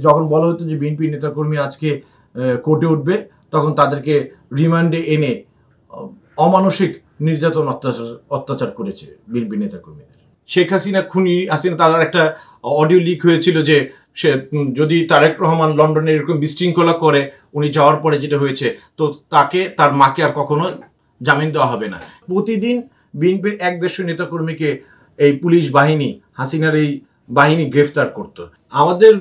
যখন বলা হতো যে বিএনপি নেতাকর্মী আজকে কোর্টে উঠবে, তখন তাদেরকে রিমান্ডে এনে অমানসিক নির্যাতন অত্যাচার করেছে বিএনপি নেতাকর্মীদের। শেখ হাসিনা তার একটা অডিও লিক হয়েছিল যে সে যদি তারেক রহমান লন্ডনে এরকম বিশৃঙ্খলা করে উনি যাওয়ার পরে যেটা হয়েছে, তো তার মাকে আর কখনো জামিন দেওয়া হবে না। প্রতিদিন বিএনপির 150 নেতাকর্মীকে এই পুলিশ বাহিনী, হাসিনার এই বাহিনী গ্রেফতার করত। আমাদের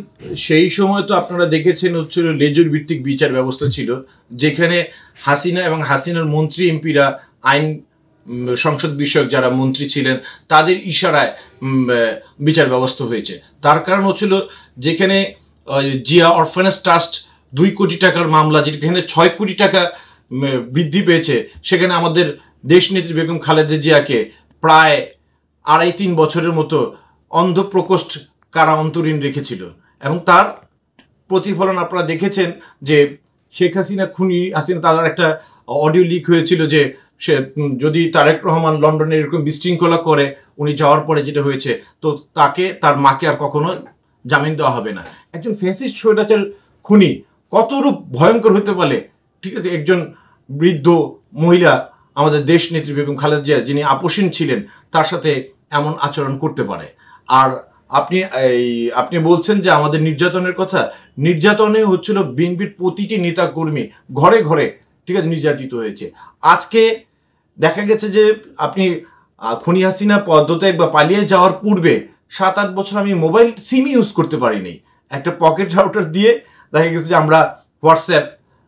সেই সময় তো আপনারা দেখেছেন হচ্ছিল লেজুর ভিত্তিক বিচার ব্যবস্থা ছিল, যেখানে হাসিনা এবং হাসিনার মন্ত্রী এমপিরা, আইন সংসদ বিষয়ক যারা মন্ত্রী ছিলেন, তাদের ইশারায় বিচার ব্যবস্থা হয়েছে। তার কারণ হচ্ছিল যেখানে জিয়া অরফানেজ ট্রাস্ট 2 কোটি টাকার মামলা, যেখানে 6 কোটি টাকা বৃদ্ধি পেয়েছে, সেখানে আমাদের দেশনেত্রী বেগম খালেদা জিয়াকে প্রায় 2.5-3 বছরের মতো অন্ধপ্রকোষ্ঠ কারা অন্তরীণ রেখেছিল। এবং তার প্রতিফলন আপনারা দেখেছেন যে শেখ হাসিনা তার একটা অডিও লিক হয়েছিল যে সে যদি তারেক রহমান লন্ডনে এরকম বিশৃঙ্খলা করে উনি যাওয়ার পরে যেটা হয়েছে, তো তার মাকে আর কখনো জামিন দেওয়া হবে না। একজন ফ্যাসিস্ট স্বৈরাচার খুনি কতরূপ ভয়ঙ্কর হতে পারে, ঠিক আছে? একজন বৃদ্ধ মহিলা, আমাদের দেশ নেত্রী বেগম খালেদা জিয়া, যিনি আপসীন ছিলেন, তার সাথে এমন আচরণ করতে পারে। আর আপনি বলছেন যে আমাদের নির্যাতনের কথা, নির্যাতনে হচ্ছিল বিএনপির প্রতিটি নেতা কর্মী ঘরে ঘরে, ঠিক আছে, নির্যাতিত হয়েছে। আজকে দেখা গেছে যে আপনি খুনি হাসিনা পদত্যাগ বা পালিয়ে যাওয়ার পূর্বে 7-8 বছর আমি মোবাইল সিম ইউজ করতে পারিনি। একটা পকেট রাউটার দিয়ে দেখা গেছে যে আমরা হোয়াটসঅ্যাপ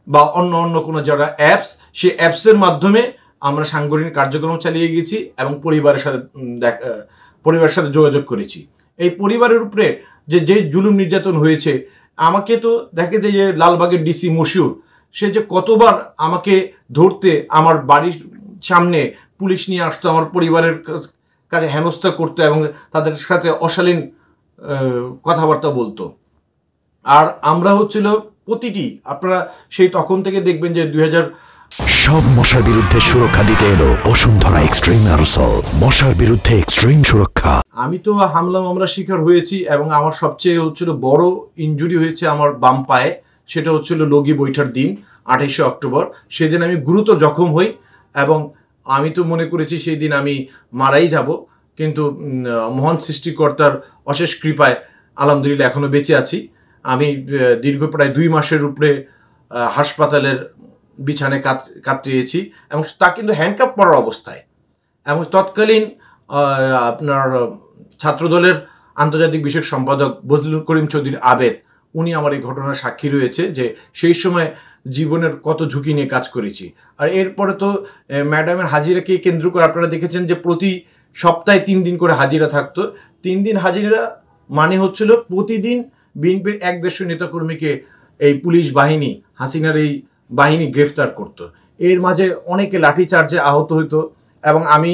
বা অন্য কোনো যারা অ্যাপস, সেই অ্যাপসের মাধ্যমে আমরা সাংগঠনিক কার্যক্রম চালিয়ে গেছি এবং পরিবারের সাথে যোগাযোগ করেছি। এই পরিবারের উপরে যে জুলুম নির্যাতন হয়েছে, আমাকে তো দেখে যে লালবাগের ডিসি মশিউর, সে যে কতবার আমাকে ধরতে আমার বাড়ির সামনে পুলিশ নিয়ে আসতো, আমার পরিবারের কাছে হেনস্থা করতো এবং তাদের সাথে অশালীন কথাবার্তা বলতো। আর আমরা হচ্ছিল প্রতিটি, আপনারা সেই তখন থেকে দেখবেন যে 2000 সব মশার বিরুদ্ধে সুরক্ষা দিতে এলো বসুন্ধরা এক্সট্রিম অ্যারোসল, মশার বিরুদ্ধে এক্সট্রিম সুরক্ষা। আমি তো হামলা মামলার শিকার হয়েছি এবং আমার সবচেয়ে হচ্ছিল বড় ইনজুরি হয়েছে আমার বাম পায়ে। সেটা হচ্ছিল লগি বৈঠার দিন 28শে অক্টোবর। সেদিন আমি গুরুতর জখম হই এবং আমি তো মনে করেছি সেই দিন আমি মারাই যাব, কিন্তু মহান সৃষ্টিকর্তার অশেষ কৃপায় আলহামদুলিল্লাহ এখনো বেঁচে আছি। আমি দীর্ঘ প্রায় 2 মাসের উপরে হাসপাতালের বিছানায় কাটিয়েছি এবং তা কিন্তু হ্যান্ডকাপ পরার অবস্থায়। এবং তৎকালীন আপনার ছাত্রদলের আন্তর্জাতিক বিষয়ক সম্পাদক বজলুল করিম চৌধুরী আবেদ, উনি আমার এই ঘটনার সাক্ষী রয়েছে যে সেই সময় জীবনের কত ঝুঁকি নিয়ে কাজ করেছি। আর এরপরে তো ম্যাডামের হাজিরাকে কেন্দ্র করে আপনারা দেখেছেন যে প্রতি সপ্তাহে 3 দিন করে হাজিরা থাকতো। 3 দিন হাজিরা মানে হচ্ছিল প্রতিদিন বিএনপির 150 নেতাকর্মীকে এই পুলিশ বাহিনী, হাসিনার এই বাহিনী গ্রেফতার করত। এর মাঝে অনেকে লাঠিচার্জে আহত হতো এবং আমি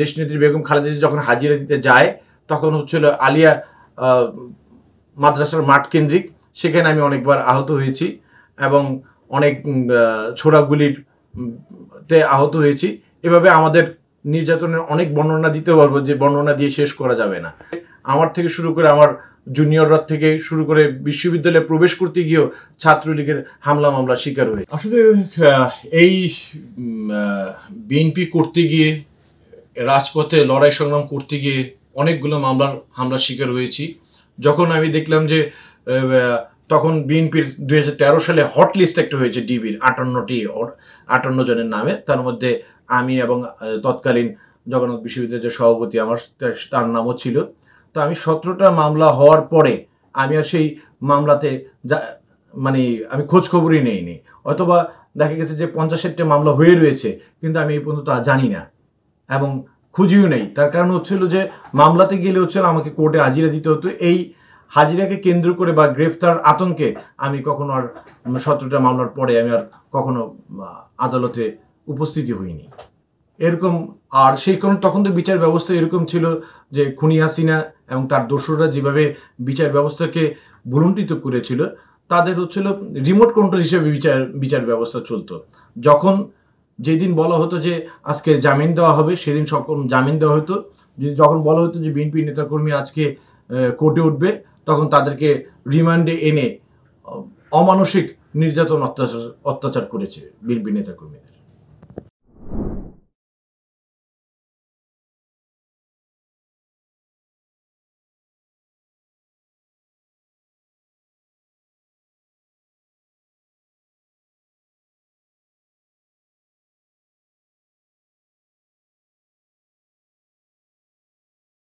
দেশনেত্রী বেগম খালেদা জিয়া যখন হাজিরা দিতে যায়, তখন হচ্ছিল আলিয়া মাদ্রাসার মাঠ কেন্দ্রিক, সেখানে আমি অনেকবার আহত হয়েছি এবং অনেক ছোড়াগুলির আহত হয়েছি। এভাবে আমাদের নির্যাতনের অনেক বর্ণনা দিতে পারবো, যে বর্ণনা দিয়ে শেষ করা যাবে না। আমার থেকে শুরু করে আমার জুনিয়ররা থেকে শুরু করে বিশ্ববিদ্যালয়ে প্রবেশ করতে গিয়েও ছাত্রলীগের হামলা মামলার শিকার হয়ে। আসলে এই বিএনপি করতে গিয়ে, রাজপথে লড়াই সংগ্রাম করতে গিয়ে অনেকগুলো হামলার শিকার হয়েছি। যখন আমি দেখলাম যে তখন বিএনপির 2013 সালে হট লিস্ট একটা হয়েছে ডিবির 58 জনের নামে, তার মধ্যে আমি এবং তৎকালীন জগন্নাথ বিশ্ববিদ্যালয়ের সভাপতি তার নামও ছিল। তো আমি 17টা মামলা হওয়ার পরে আমি আর সেই মামলাতে আমি খোঁজ খবরই নেইনি, অথবা দেখা গেছে যে 50টা মামলা হয়ে রয়েছে, কিন্তু আমি এই পর্যন্ত জানি না এবং খুঁজিও নেই। তার কারণ হচ্ছিল যে মামলাতে গেলে হচ্ছিল আমাকে কোর্টে হাজিরা দিতে হতো। এই হাজিরাকে কেন্দ্র করে বা গ্রেফতার আতঙ্কে আমি কখনো আর 17টা মামলার পরে আমি আর কখনো আদালতে উপস্থিতি হইনি এরকম। আর সেই কারণ তখন তো বিচার ব্যবস্থা এরকম ছিল যে খুনি হাসিনা এবং তার দোসররা যেভাবে বিচার ব্যবস্থাকে ভুলুণ্ঠিত করেছিল, তাদের হচ্ছিল রিমোট কন্ট্রোল হিসেবে বিচার ব্যবস্থা চলতো। যেদিন বলা হতো যে আজকে জামিন দেওয়া হবে, সেদিন সকল জামিন দেওয়া হতো। যখন বলা হতো যে বিএনপি নেতাকর্মী আজকে কোর্টে উঠবে, তখন তাদেরকে রিমান্ডে এনে অমানসিক নির্যাতন অত্যাচার করেছে বিএনপি নেতাকর্মীদের।